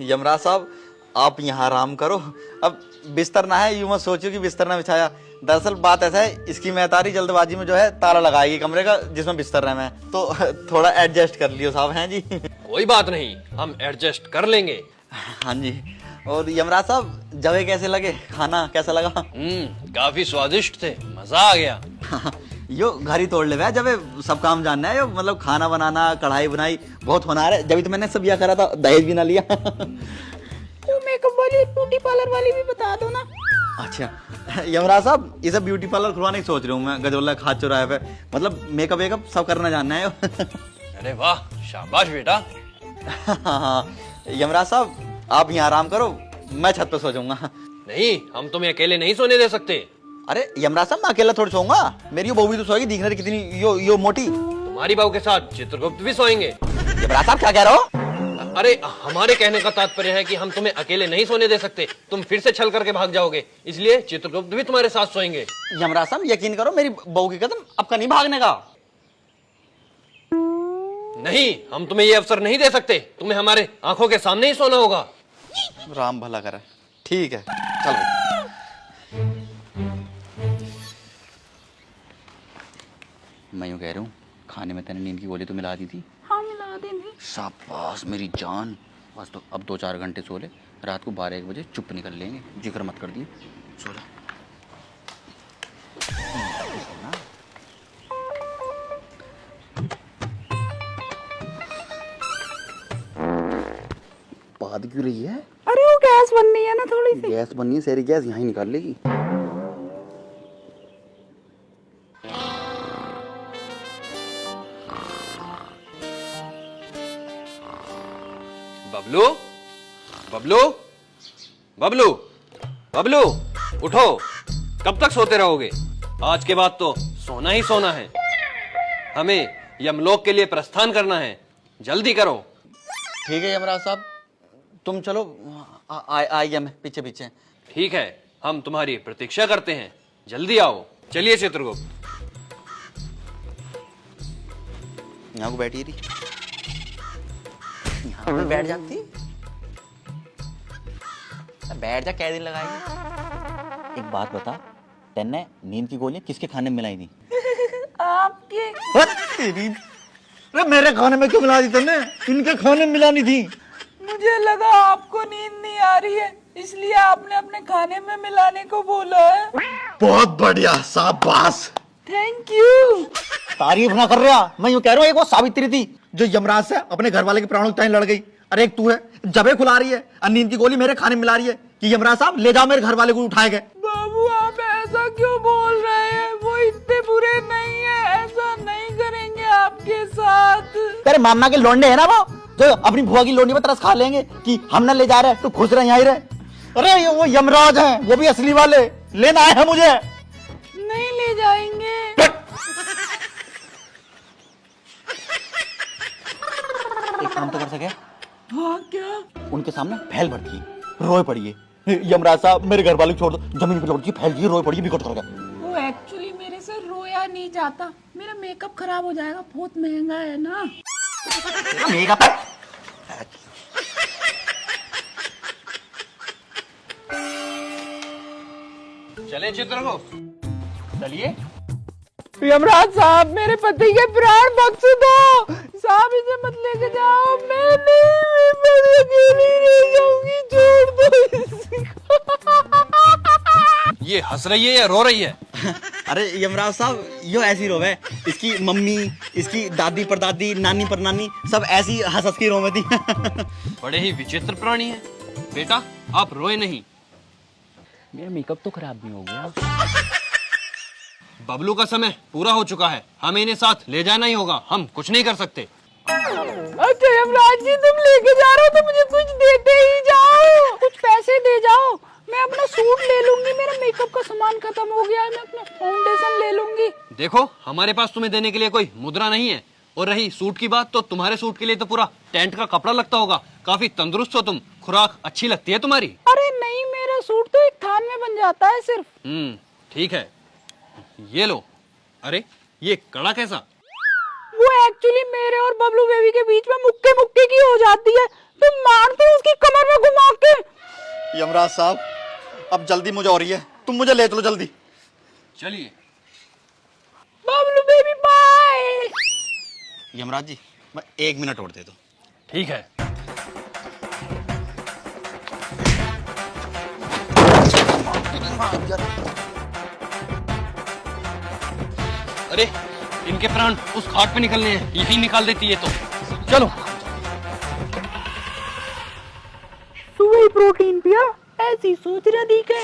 यमराज साहब आप यहाँ आराम करो। अब बिस्तर ना है, यूं मत सोचियो कि बिस्तर ना बिछाया। दरअसल बात ऐसा है, इसकी महतारी जल्दबाजी में जो है ताला लगाएगी कमरे का जिसमें बिस्तर रहना है, तो थोड़ा एडजस्ट कर लियो साहब। हैं जी? कोई बात नहीं, हम एडजस्ट कर लेंगे। हाँ जी। और यमराज साहब जवे कैसे लगे, खाना कैसा लगा? काफी स्वादिष्ट थे, मजा आ गया। यो घर ही तोड़ ले भैया, जब सब काम जानना है। यो मतलब खाना बनाना, कढ़ाई बुनाई बहुत होनहार है। जब तो मैंने सब यह करा था, दहेज भी ना लिया। तो मेकअप वाली, ब्यूटी पार्लर वाली भी बता दो ना। अच्छा यमराज साहब, ये सब ब्यूटी पार्लर खुलवाने की सोच रहा हूँ मैं, गजोला खाद चौराहे पे। मतलब मेकअप वेकअप सब करना जानना है। अरे वाह, शाबाश बेटा। यमराज साहब आप यहाँ आराम करो, मैं छत पे सो जाऊंगा। नहीं, हम तुम्हें अकेले नहीं सोने दे सकते। अरे यमराज साहब मैं अकेला थोड़ी सोऊंगा, मेरी बहू भी तो सोएगी। दिख रही कितनी यो मोटी। तुम्हारी बहू के साथ चित्रगुप्त भी सोएंगे। यमराज साहब क्या कह रहे हो? अरे हमारे कहने का तात्पर्य है कि हम तुम्हें अकेले नहीं सोने दे सकते, तुम फिर से छल करके भाग जाओगे, इसलिए चित्रगुप्त भी तुम्हारे साथ सोएंगे। यमराज साहब यकीन करो, मेरी बहू की कदम अब का नहीं भागने का। नहीं, हम तुम्हें ये अवसर नहीं दे सकते, तुम्हें हमारे आंखों के सामने ही सोना होगा। राम भला करे। ठीक है चल भाई। मैं यूं कह रहा हूँ, खाने में तेने नींद की गोली तो मिला दी थी? हाँ मिला देंगे। शाबाश मेरी जान। बस तो अब 2-4 घंटे सो ले, रात को 12-1 बजे चुप निकल लेंगे। जिक्र मत कर दिए, सो जा। बात क्यों रही है? अरे वो गैस बननी है ना थोड़ी सी। गैस बननी है, सारी गैस यहाँ ही निकाल लेगी। बबलू, बबलू, बबलू, बबलू, उठो। कब तक सोते रहोगे? आज के बाद तो सोना ही सोना है। हमें यमलोक के लिए प्रस्थान करना है, जल्दी करो। ठीक है यमराज साहब, तुम चलो, आ गया मैं पीछे पीछे। ठीक है, हम तुम्हारी प्रतीक्षा करते हैं, जल्दी आओ। चलिए चित्रगुप्त। यहाँ को बैठी रही, यहाँ पे बैठ जाती। बैठ जा, क्या दिन लगाएगी? एक बात बता, तेने नींद की गोलियां किसके खाने में मिलाई थी? आपके। अरे मेरे खाने में क्यों मिला दी तुमने? इनके खाने में मिलानी थी। मुझे लगा आपको नींद नहीं आ रही है, इसलिए आपने अपने खाने में मिलाने को बोला है। बहुत बढ़िया, शाबाश। Thank you. तारीफ ना कर रहा, मैं यूं कह रहा हूँ, एक वो सावित्री थी जो यमराज से अपने घर वाले के प्राणों की लड़ गई। अरे एक तू है, जबे खुला रही है और नींद की गोली मेरे खाने में मिला रही है कि यमराज साहब ले जाओ मेरे घर वाले को उठाए गए। बाबू आप ऐसा क्यों बोल रहे हैं? वो इतने बुरे नहीं है, ऐसा नहीं करेंगे आपके साथ। तेरे मामा के लौंडे है ना वो, जो अपनी बुआ की लोंडी में तरस खा लेंगे कि हम ना ले जा रहे, तू खुश रहे, यहाँ ही रहे। अरे ये वो यमराज हैं, वो भी असली वाले, लेना आए हैं मुझे। नहीं ले जाएंगे। एक काम तो कर सके, हाँ क्या? उनके सामने फैल पड़ती है, रोए पड़िए, यमराज साहब मेरे घर वाले को छोड़ दो। जमीन पे लौट फैल जी, रोए पड़िए, बिकट कर गया। वो एक्चुअली मेरे से रोया नहीं जाता, मेरा मेकअप खराब हो जाएगा, बहुत महंगा है ना। मेकअप चले चित्रगुप्त, चलिए। यमराज साहब मेरे पति के प्राण बख्श दो साहब, इसे मत लेके जाओ। मैं नहीं अकेली रह जाऊंगी, छोड़ दो इसको। ये हंस रही है या रो रही है? अरे यमराज साहब यो ऐसी रोवे, इसकी मम्मी, इसकी दादी परदादी, नानी परनानी सब ऐसी हंस हंस की रोवे थी। बड़े ही विचित्र प्राणी है। बेटा आप रोए नहीं। मेरा मेकअप तो खराब नहीं हो गया। बबलू का समय पूरा हो चुका है, हमें इन्हें साथ ले जाना ही होगा, हम कुछ नहीं कर सकते। अच्छा यमराज जी तुम लेके जा रहे हो तो मुझे कुछ देते ही जाओ, कुछ पैसे दे जाओ, मैं अपना सूट ले लूंगी। मेरा मेकअप का सामान खत्म हो गया है, मैं अपना फाउंडेशन ले लूंगी। देखो हमारे पास तुम्हें देने के लिए कोई मुद्रा नहीं है, और रही सूट की बात, तो तुम्हारे सूट के लिए तो पूरा टेंट का कपड़ा लगता होगा, काफी तंदुरुस्त हो तुम, खुराक अच्छी लगती है तुम्हारी। अरे नहीं, मेरा सूट तो एक थान में बन जाता है सिर्फ। ठीक है, ये लो। अरे ये कड़ा कैसा? वो एक्चुअली मेरे और बबलू बेबी के बीच में मुक्के मुक्के की हो जाती है, तुम मानते हो उसकी यमराज साहब, अब जल्दी मुझे हो रही है, तुम मुझे ले चलो जल्दी। चलिए। Bablu baby bye. यमराज जी, मैं 1 मिनट और दे दो। ठीक है। अरे इनके प्राण उस खाट पे निकलने हैं, यही निकाल देती है तो। चलो। सुबह प्रोटीन पिया, ऐसी सोच रहा दी है।